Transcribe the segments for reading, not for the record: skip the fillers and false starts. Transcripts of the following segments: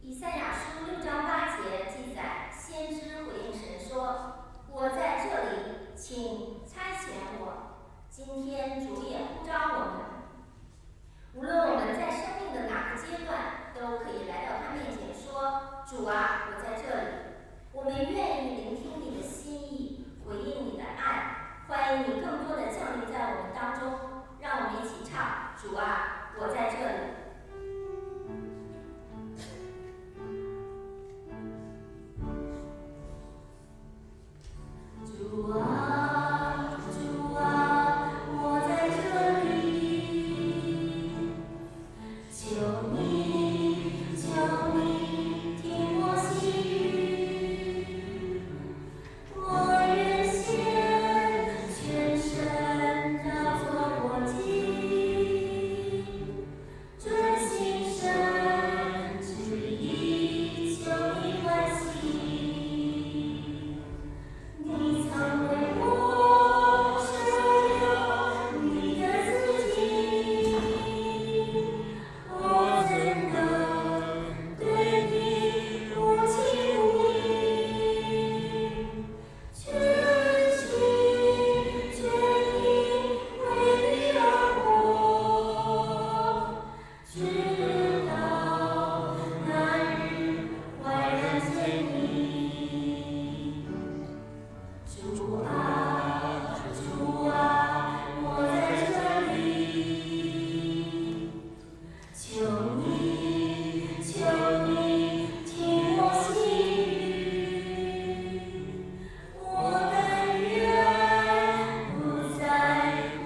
以赛亚书6章8节记载，先知回应神说：“我在这里，请差遣我。”今天主也呼召我们，无论我们在生命的哪个阶段，都可以来到他面前说：“主啊，我在这里。”我们愿意聆听你的心意，回应你的爱，欢迎你更多的降临在我们当中。让我们一起唱：“主啊，我在这里。”主啊，主啊，我在这里，求你，求你听我心语，我愿献全身当作活祭，遵行神旨意，求你欢喜。你曾为我舍留你的自己，我怎能对你无情无义？全心全意为你而活，直到那日焕然见你。主啊，主啊，我在这里，求你，求你听我心语，我但愿不再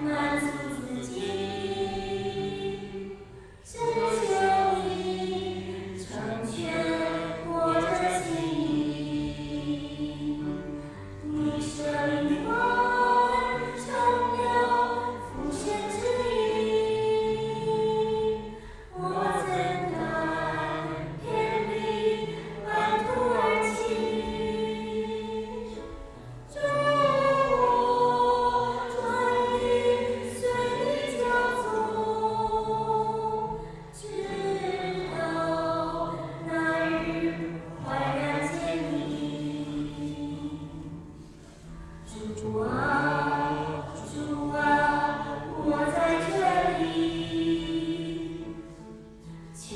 满足自己，只求你成全我的心意。你舍灵魂成了父先之意，我怎敢偏离半途而弃？主，我专一随你交从，直到那日焕然见你。主啊，主啊，我在这里，求